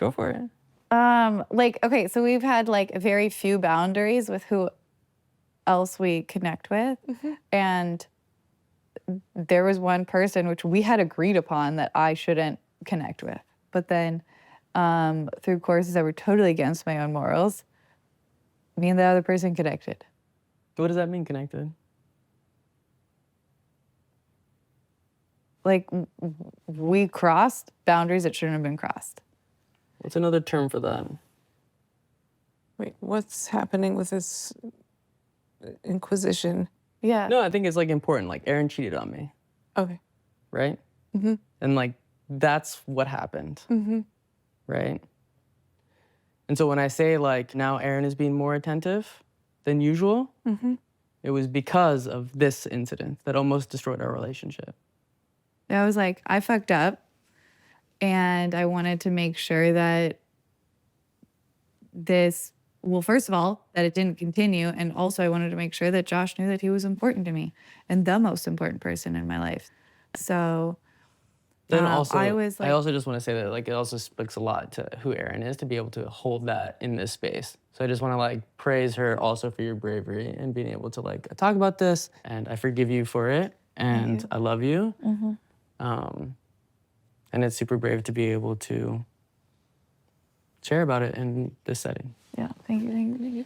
Go for it. Okay, so we've had like very few boundaries with who else we connect with. And there was one person which we had agreed upon that I shouldn't connect with. But then through courses that were totally against my own morals, me and the other person connected. What does that mean, connected? Like, we crossed boundaries that shouldn't have been crossed. What's another term for that? Wait, what's happening with this inquisition? Yeah. No, I think it's like important. Like Aaron cheated on me, Okay. right? And like that's what happened, right? And so when I say like now Aaron is being more attentive than usual, it was because of this incident that almost destroyed our relationship. I was like, I fucked up, and I wanted to make sure that this, well, first of all, that it didn't continue, and also I wanted to make sure that Josh knew that he was important to me and the most important person in my life. So Then also, I was like, I also just want to say that like it also speaks a lot to who Erin is to be able to hold that in this space. So I just want to like praise her also for your bravery and being able to like talk about this. And I forgive you for it, and I love you. And it's super brave to be able to share about it in this setting. yeah, thank you.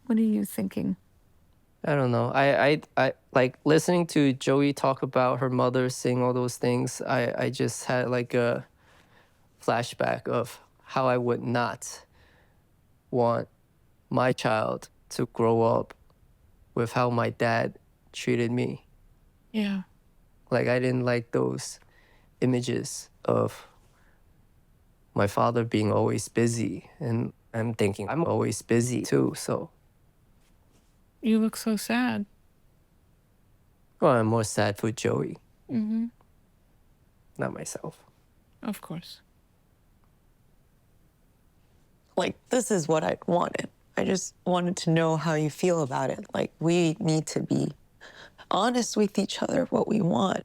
What are you thinking? I don't know. I like listening to Joey talk about her mother saying all those things. I just had like a flashback of how I would not want my child to grow up with how my dad treated me. Yeah. Like I didn't like those images of my father being always busy, and I'm thinking I'm always busy too, so. You look so sad. Well, I'm more sad for Joey. Not myself. Of course. Like, this is what I wanted. I just wanted to know how you feel about it. Like, we need to be honest with each other what we want.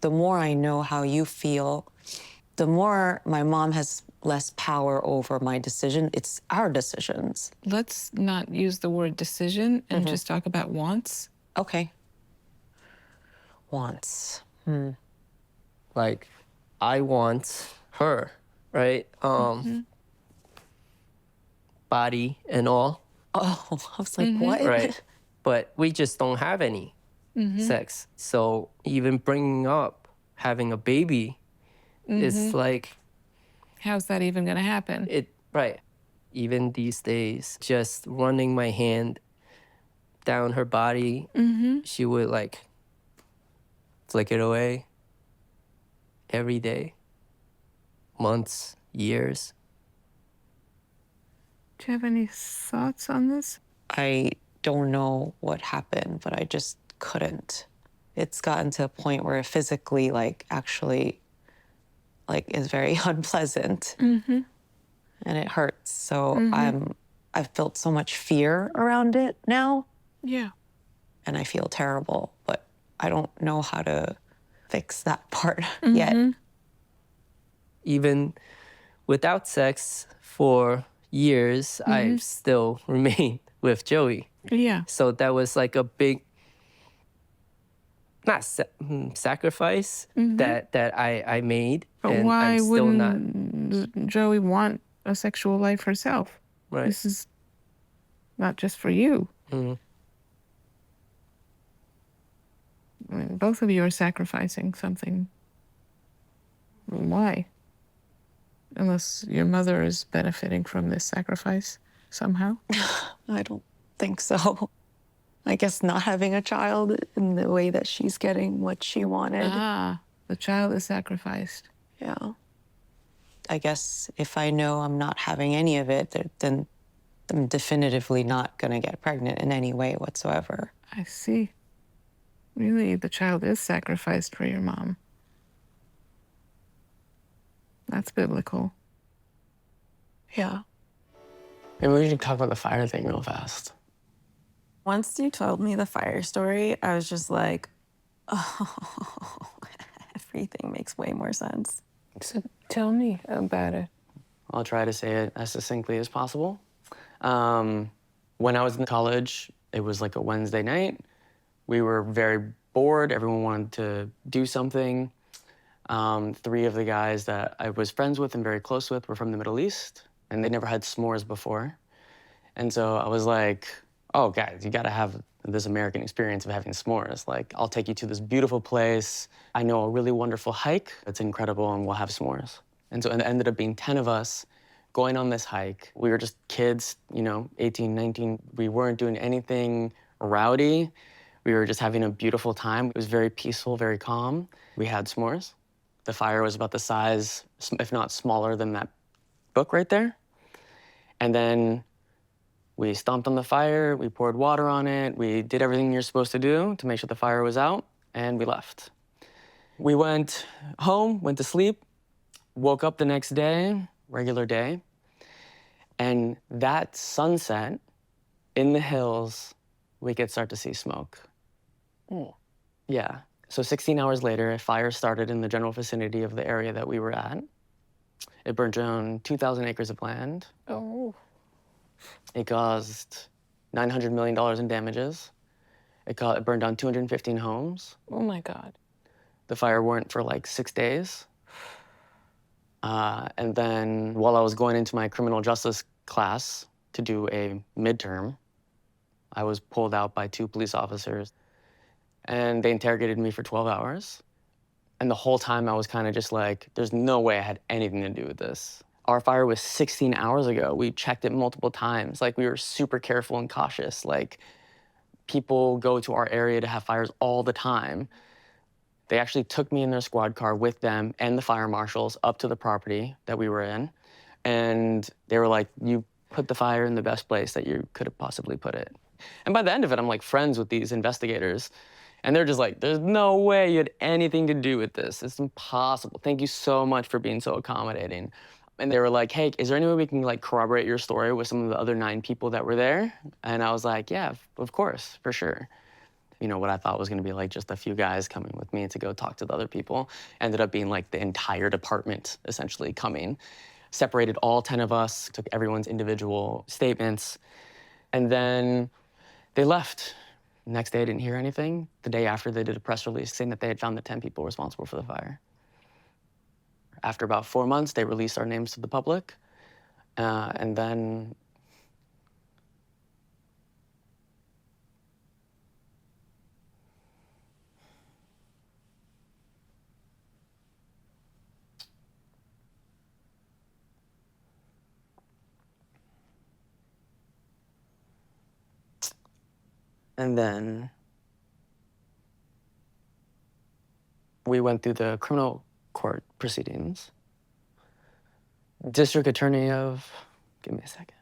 The more I know how you feel, the more my mom has less power over my decision. It's our decisions. Let's not use the word decision and just talk about wants. Okay. Wants. Like, I want her, right? Body and all, Oh, I was like, what? right? But we just don't have any sex. So even bringing up having a baby is like, How's that even gonna happen? right. Even these days, just running my hand down her body, she would like flick it away every day, months, years. Do you have any thoughts on this? I don't know what happened, but I just couldn't. It's gotten to a point where physically, like, actually, like, is very unpleasant. And it hurts. So I've felt so much fear around it now, Yeah. and I feel terrible, but I don't know how to fix that part yet. Even without sex for years, I've still remained with Joey. Yeah. So that was like a big, not sacrifice that I made. But and why I'm still wouldn't Joey want a sexual life herself? Right. This is not just for you. I mean, both of you are sacrificing something. Why? Unless your mother is benefiting from this sacrifice somehow. I don't think so. I guess not having a child in the way that she's getting what she wanted. The child is sacrificed. Yeah. I guess if I know I'm not having any of it, then I'm definitively not going to get pregnant in any way whatsoever. I see. Really, the child is sacrificed for your mom. That's biblical. Yeah. Maybe we should talk about the fire thing real fast. Once you told me the fire story, I was just like, oh, everything makes way more sense. So tell me about it. I'll try to say it as succinctly as possible. When I was in college, it was like a Wednesday night. We were very bored. Everyone wanted to do something. Three of the guys that I was friends with and very close with were from the Middle East, and they never had s'mores before. And so I was like, oh, guys, you gotta have this American experience of having s'mores. Like, I'll take you to this beautiful place. I know a really wonderful hike that's incredible, and we'll have s'mores. And so it ended up being 10 of us going on this hike. We were just kids, you know, 18, 19. We weren't doing anything rowdy. We were just having a beautiful time. It was very peaceful, very calm. We had s'mores. The fire was about the size, if not smaller than that book right there. And then we stomped on the fire, we poured water on it, we did everything you're supposed to do to make sure the fire was out, and we left. We went home, went to sleep, woke up the next day, regular day, and that sunset in the hills, we could start to see smoke. Yeah. So 16 hours later, a fire started in the general vicinity of the area that we were at. It burned down 2,000 acres of land. Oh. It caused $900 million in damages. It burned down 215 homes. Oh my God. The fire went for like 6 days. And then while I was going into my criminal justice class to do a midterm, I was pulled out by 2 police officers. And they interrogated me for 12 hours. And the whole time I was kind of just like, there's no way I had anything to do with this. Our fire was 16 hours ago. We checked it multiple times. Like, we were super careful and cautious. Like, people go to our area to have fires all the time. They actually took me in their squad car with them and the fire marshals up to the property that we were in. And they were like, you put the fire in the best place that you could have possibly put it. And by the end of it, I'm like friends with these investigators. And they're just like, there's no way you had anything to do with this. It's impossible. Thank you so much for being so accommodating. And they were like, hey, is there any way we can like corroborate your story with some of the other 9 people that were there? And I was like, yeah, of course, for sure. You know, what I thought was gonna be like just a few guys coming with me to go talk to the other people ended up being like the entire department essentially coming. Separated all 10 of us, took everyone's individual statements, and then they left. Next day, I didn't hear anything. The day after, they did a press release saying that they had found the 10 people responsible for the fire. After about 4 months, they released our names to the public. And then we went through the criminal court proceedings. District Attorney of, give me a second.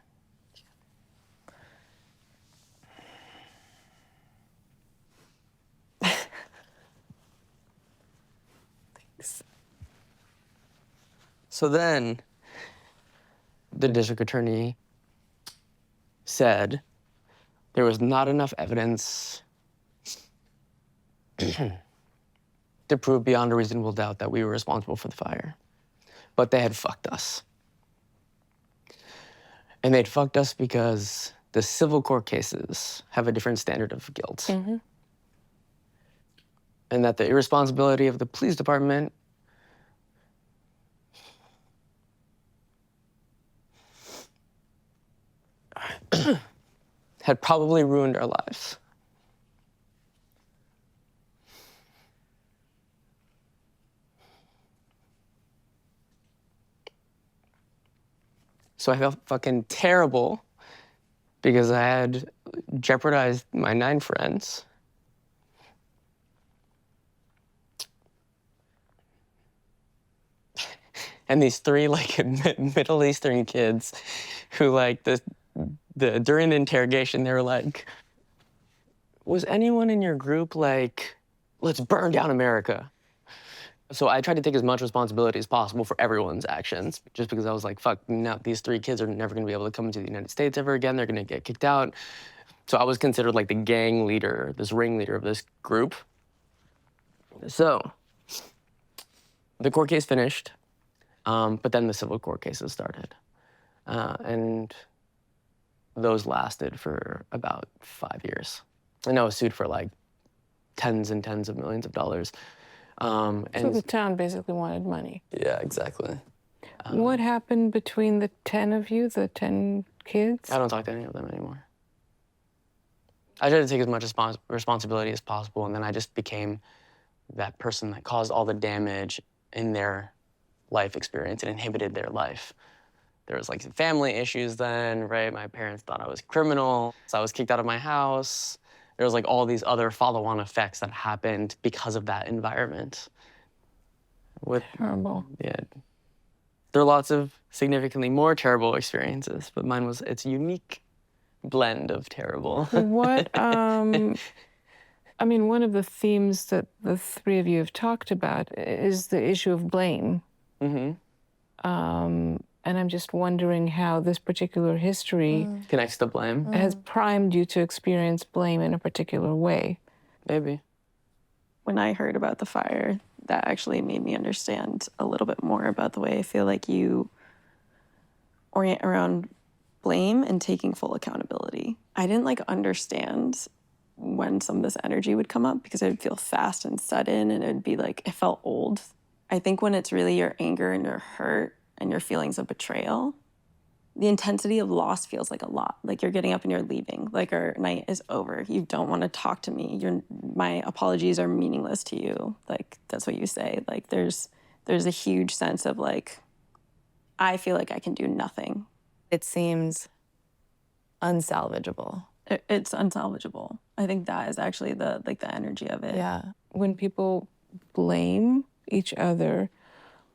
Thanks. So then, the district attorney said there was not enough evidence to prove beyond a reasonable doubt that we were responsible for the fire. But they had fucked us. And they'd fucked us because the civil court cases have a different standard of guilt. And that the irresponsibility of the police department had probably ruined our lives. So I felt fucking terrible because I had jeopardized my 9 friends. And these 3 like Middle Eastern kids who like during the interrogation, they were like, was anyone in your group like, let's burn down America? So I tried to take as much responsibility as possible for everyone's actions, just because I was like, fuck, now these 3 kids are never gonna be able to come into the United States ever again. They're gonna get kicked out. So I was considered like the gang leader, this ringleader of this group. So the court case finished. But then the civil court cases started. And those lasted for about 5 years. And I was sued for like tens and tens of millions of dollars. So the town basically wanted money. Yeah, exactly. What happened between the 10 of you, the 10 kids? I don't talk to any of them anymore. I tried to take as much responsibility as possible, and then I just became that person that caused all the damage in their life experience and inhibited their life. There was like family issues then, right? My parents thought I was criminal, so I was kicked out of my house. There was like all these other follow-on effects that happened because of that environment. Terrible. Yeah. There are lots of significantly more terrible experiences, but mine was, it's a unique blend of terrible. What, I mean, one of the themes that the three of you have talked about is the issue of blame. Mm-hmm. And I'm just wondering how this particular history Connects to blame, has primed you to experience blame in a particular way. maybe. When I heard about the fire, that actually made me understand a little bit more about the way I feel like you orient around blame and taking full accountability. I didn't like understand when some of this energy would come up because it would feel fast and sudden and it would be like, it felt old. I think when it's really your anger and your hurt and your feelings of betrayal, the intensity of loss feels like a lot. Like you're getting up and you're leaving. Like our night is over. You don't want to talk to me. My apologies are meaningless to you. Like that's what you say. Like there's a huge sense of like, I feel like I can do nothing. It seems unsalvageable. It's unsalvageable. I think that is actually the energy of it. Yeah. When people blame each other,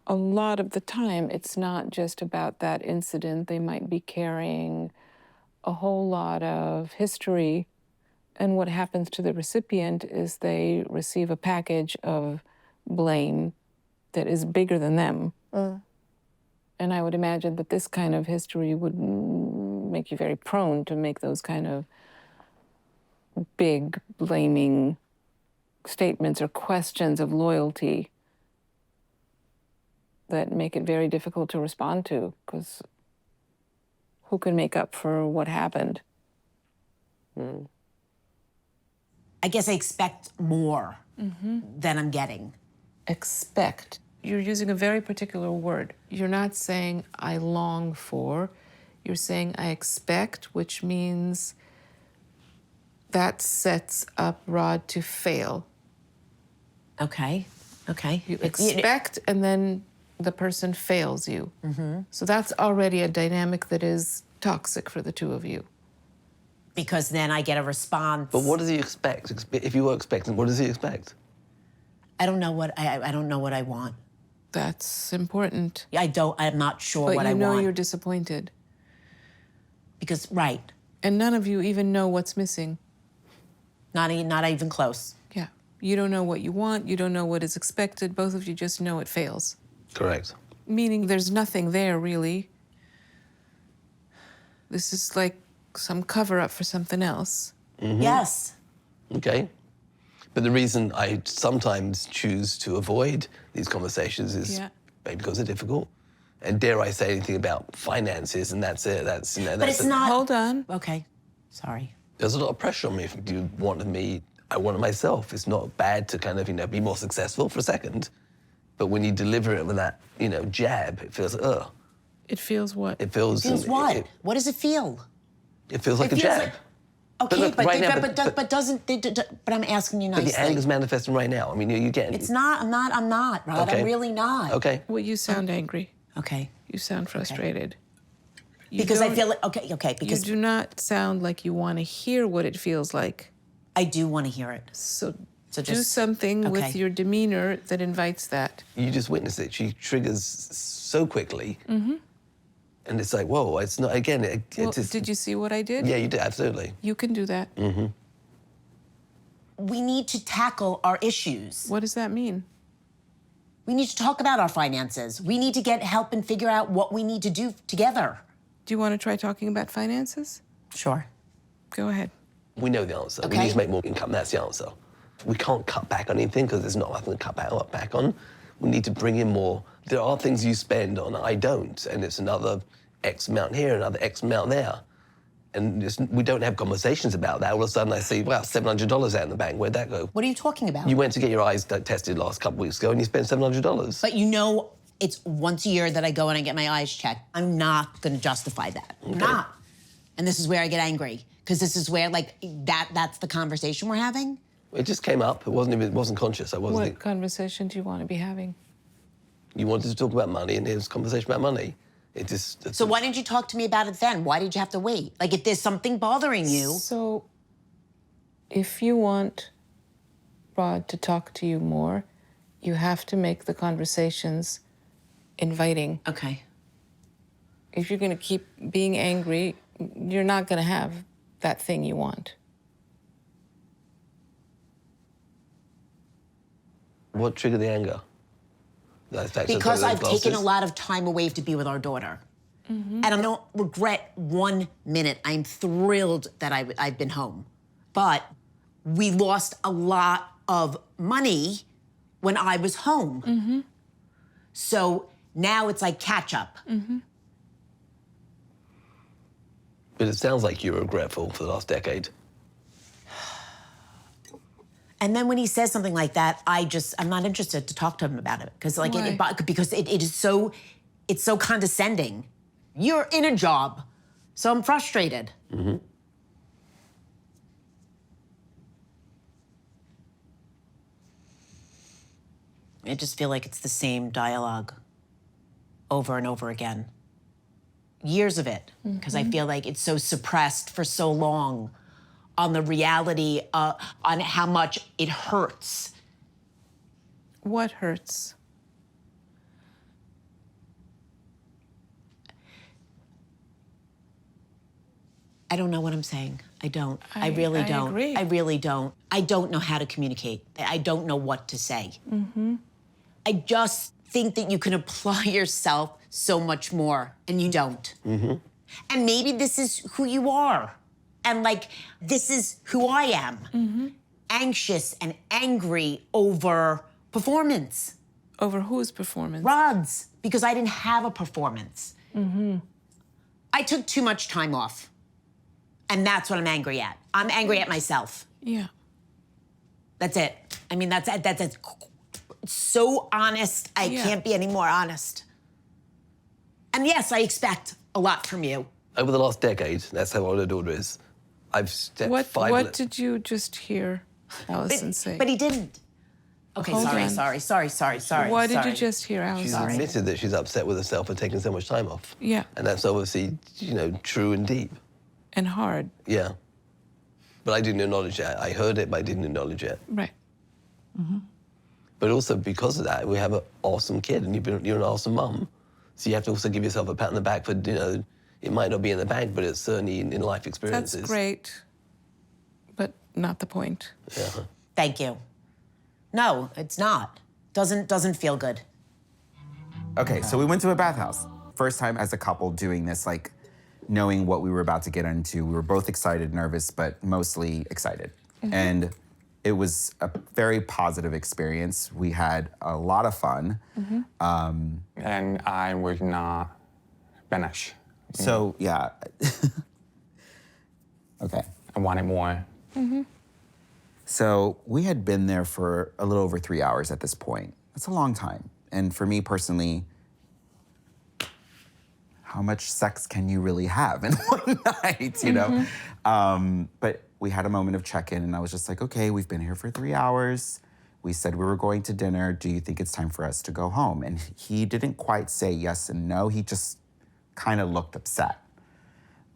a lot of the time, it's not just about that incident. They might be carrying a whole lot of history. And what happens to the recipient is they receive a package of blame that is bigger than them. And I would imagine that this kind of history would make you very prone to make those kind of big blaming statements or questions of loyalty that make it very difficult to respond to, because who can make up for what happened? I guess I expect more than I'm getting. Expect. You're using a very particular word. You're not saying I long for, you're saying I expect, which means that sets up Rod to fail. Okay. You expect, and then the person fails you. So that's already a dynamic that is toxic for the two of you. Because then I get a response. But what does he expect? If you were expecting, what does he expect? I don't know what I don't know what I want. That's important. I'm not sure But what I you know want. you're disappointed. Because right. And none of you even know what's missing. Not even close. Yeah. You don't know what you want, you don't know what is expected, both of you just know it fails. Correct. Meaning there's nothing there, really. This is like some cover-up for something else. Yes. Okay. But the reason I sometimes choose to avoid these conversations is maybe because they're difficult. And dare I say anything about finances, and that's it. That's, you know, But that's it's not. Hold on. Okay. Sorry. There's a lot of pressure on me. If you wanted me, I wanted myself. It's not bad to kind of, you know, be more successful for a second. But when you deliver it with that, you know, jab, it feels, ugh. It feels what? It feels... Feels what? What does it feel? It feels like It a feels jab. like- Okay, look, but right now, but I'm asking you nicely. But the anger's manifesting right now. I mean, you're getting... It's not. I'm not, Rod. Okay. I'm really not. Okay. Well, you sound angry. Okay. You sound frustrated. You Because I don't- feel like okay. You Because do not sound like you want to hear what it feels like. I do want to hear it. So So do just- something with okay. your demeanor that invites that. You just witnessed it. She triggers so quickly. And it's like, whoa, it's not, again, Well, just... did you see what I did? Yeah, you did, absolutely. You can do that. We need to tackle our issues. What does that mean? We need to talk about our finances. We need to get help and figure out what we need to do together. Do you want to try talking about finances? Sure. Go ahead. We know the answer. We Okay. need to make more income, that's the answer. We can't cut back on anything because there's not nothing to cut back on. We need to bring in more there are things you spend on I don't, and it's another X amount here, another X amount there. And we don't have conversations about that. All of a sudden I see, wow, $700 out in the bank. Where'd that go? What are you talking about? You went to get your eyes tested last couple weeks ago and you spent $700. But you know, it's once a year that I go and I get my eyes checked. I'm not gonna justify that. I'm not. And this is where I get angry. Because this is where, like, that's the conversation we're having. It just came up. It wasn't conscious. I wasn't. What conversation do you want to be having? You wanted to talk about money, and here's a conversation about money. It just. So why didn't you talk to me about it then? Why did you have to wait? Like, if there's something bothering you. So, if you want Rod to talk to you more, you have to make the conversations inviting. Okay. If you're going to keep being angry, you're not going to have that thing you want. What triggered the anger? Because I've taken a lot of time away to be with our daughter. And I don't regret 1 minute. I'm thrilled that I've been home. But we lost a lot of money when I was home. So now it's like catch up. But it sounds like you were regretful for the last decade. And then when he says something like that, I'm not interested to talk to him about it. Because like because it is so, it's so condescending. You're in a job, so I'm frustrated. I just feel like it's the same dialogue over and over again. Years of it, because I feel like it's so suppressed for so long on the reality, on how much it hurts. What hurts? I don't know what I'm saying. I don't. I really don't. Agree. I really don't. I don't know how to communicate. I don't know what to say. I just think that you can apply yourself so much more, and you don't. And maybe this is who you are. And like, this is who I am. Anxious and angry over performance. Over whose performance? Rod's, because I didn't have a performance. I took too much time off. And that's what I'm angry at. I'm angry at myself. Yeah. That's it. I mean, that's it. So honest, I can't be any more honest. And yes, I expect a lot from you. Over the last decade, that's how old her daughter is. I've stepped What did you just hear Allison say? But he didn't. Okay, Hold on. sorry. What did you just hear Allison She's say? admitted that she's upset with herself for taking so much time off. Yeah. And that's obviously, true and deep. And hard. Yeah. But I didn't acknowledge that. I heard it, but I didn't acknowledge it. Right. But also because of that, we have an awesome kid, and you're an awesome mum. So you have to also give yourself a pat on the back for, it might not be in the bank, but it's certainly in life experiences. That's great, but not the point. Yeah. Thank you. No, it's not. Doesn't feel good. Okay, so we went to a bathhouse. First time as a couple doing this, like knowing what we were about to get into. We were both excited, nervous, but mostly excited. And it was a very positive experience. We had a lot of fun. And I was not Spanish. So, yeah. Okay. I wanted more. So we had been there for a little over 3 hours at this point. That's a long time. And for me personally, how much sex can you really have in one night, But we had a moment of check-in, and I was just like, okay, we've been here for 3 hours. We said we were going to dinner. Do you think it's time for us to go home? And he didn't quite say yes and no. He just kind of looked upset.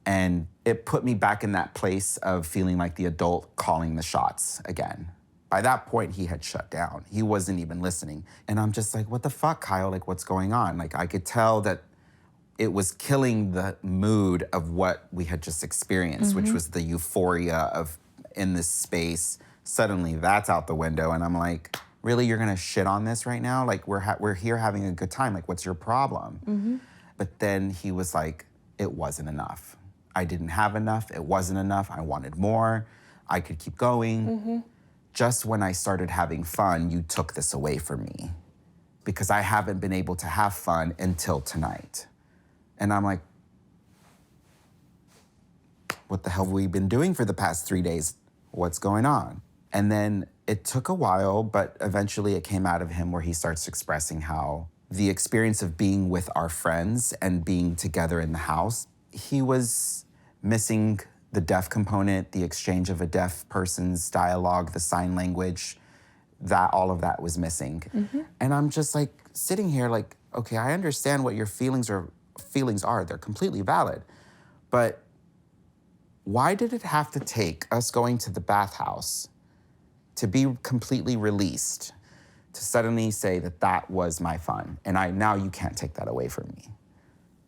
And it put me back in that place of feeling like the adult calling the shots again. By that point, he had shut down. He wasn't even listening. And I'm just like, what the fuck, Kyle? Like, what's going on? Like, I could tell that it was killing the mood of what we had just experienced, which was the euphoria of in this space. Suddenly, that's out the window. And I'm like, really, you're gonna shit on this right now? Like, we're here having a good time. Like, what's your problem? But then he was like, it wasn't enough. I didn't have enough. It wasn't enough. I wanted more. I could keep going. Just when I started having fun, you took this away from me. because I haven't been able to have fun until tonight. And I'm like, what the hell have we been doing for the past 3 days? What's going on? And then it took a while, but eventually it came out of him where he starts expressing how the experience of being with our friends and being together in the house, he was missing the deaf component, the exchange of a deaf person's dialogue, the sign language, that all of that was missing. And I'm just like sitting here like, okay, I understand what your feelings are. They're completely valid. But why did it have to take us going to the bathhouse to be completely released to suddenly say that that was my fun? And now you can't take that away from me.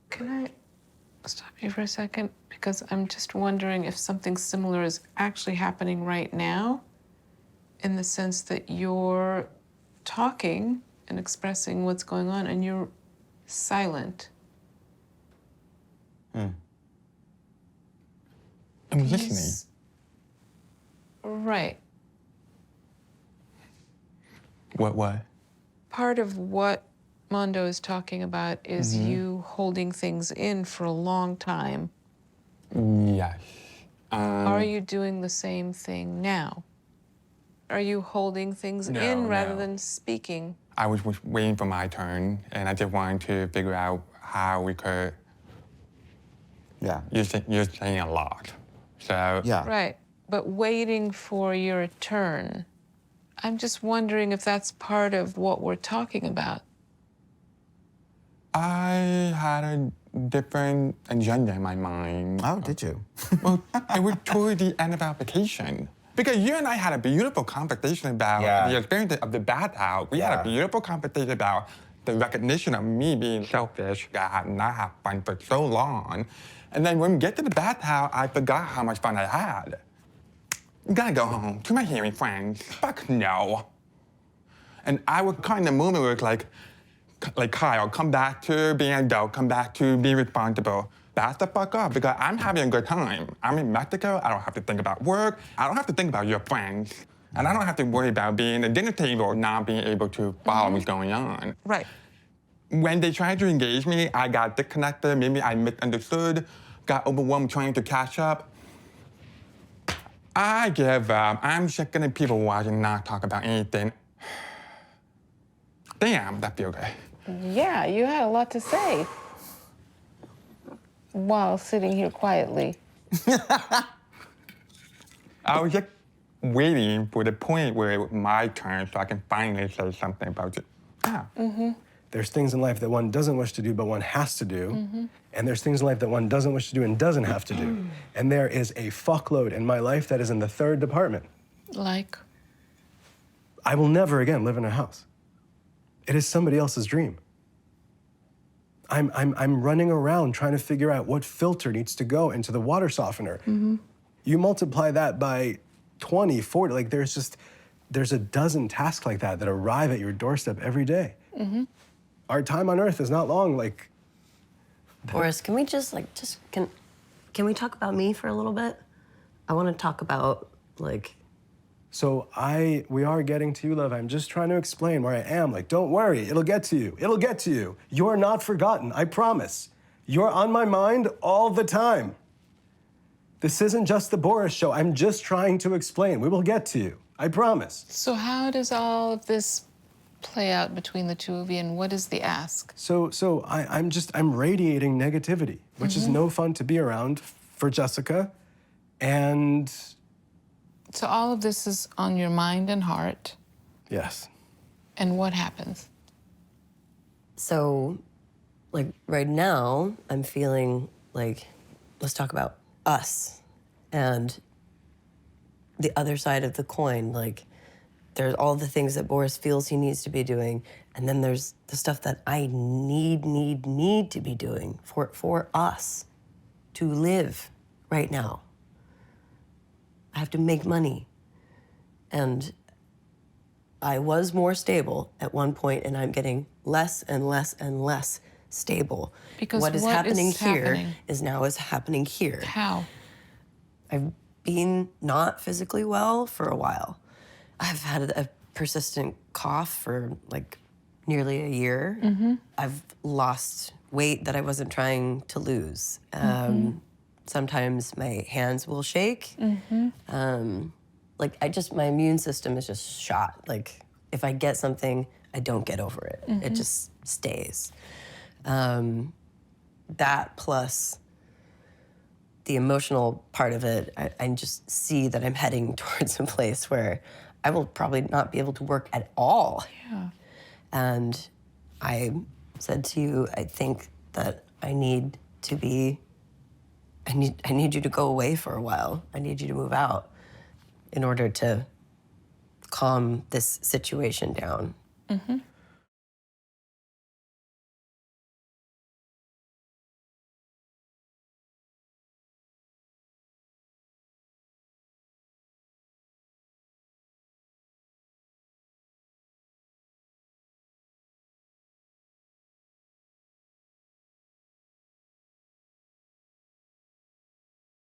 Can I stop you for a second? Because I'm just wondering if something similar is actually happening right now, in the sense that you're talking and expressing what's going on and you're silent. I'm listening. Right. What? Part of what Mondo is talking about is you holding things in for a long time. Yes. Are you doing the same thing now? Are you holding things in rather than speaking? I was waiting for my turn, and I just wanted to figure out how we could. Yeah. You're saying a lot, so Yeah. Right, but waiting for your turn. I'm just wondering if that's part of what we're talking about. I had a different agenda in my mind. Oh, did you? Well, it was toward the end of our vacation. Because you and I had a beautiful conversation about the experience of the bathhouse. We had a beautiful conversation about the recognition of me being selfish, that I had not had fun for so long. And then when we get to the bathhouse, I forgot how much fun I had. Gotta go home to my hearing friends. Fuck no. And I was caught in the moment where it's like Kyle, come back to being an adult, come back to being responsible. Back the fuck up, because I'm having a good time. I'm in Mexico, I don't have to think about work, I don't have to think about your friends, and I don't have to worry about being at the dinner table not being able to follow what's going on. Right. When they tried to engage me, I got disconnected, maybe I misunderstood, got overwhelmed trying to catch up. I give up. I'm just gonna people watch and not talk about anything. Damn, that feels good. Yeah, you had a lot to say while sitting here quietly. I was just waiting for the point where it was my turn so I can finally say something about it. Yeah. There's things in life that one doesn't wish to do, but one has to do. And there's things in life that one doesn't wish to do and doesn't have to do. And there is a fuckload in my life that is in the third department. Like? I will never again live in a house. It is somebody else's dream. I'm running around trying to figure out what filter needs to go into the water softener. You multiply that by 20, 40, like there's a dozen tasks like that that arrive at your doorstep every day. Our time on earth is not long, like. Boris, can we can we talk about me for a little bit? I want to talk about, like. So we are getting to you, love. I'm just trying to explain where I am. Like, don't worry, it'll get to you. It'll get to you. You're not forgotten, I promise. You're on my mind all the time. This isn't just the Boris show. I'm just trying to explain. We will get to you, I promise. So how does all of this play out between the two of you, and what is the ask? So I'm radiating negativity, which is no fun to be around for Jessica. And So all of this is on your mind and heart. yes. And what happens? So, like, right now, I'm feeling like, let's talk about us and the other side of the coin. Like, there's all the things that Boris feels he needs to be doing, and then there's the stuff that I need to be doing for us to live right now. I have to make money. And I was more stable at one point, and I'm getting less and less and less stable. Because what is happening here is happening here. How? I've been not physically well for a while. I've had a persistent cough for like nearly a year. I've lost weight that I wasn't trying to lose. Sometimes my hands will shake. Like my immune system is just shot. Like if I get something, I don't get over it. It just stays. That plus the emotional part of it, I just see that I'm heading towards a place where I will probably not be able to work at all. Yeah. And I said to you, I think that I need you to go away for a while. I need you to move out in order to calm this situation down.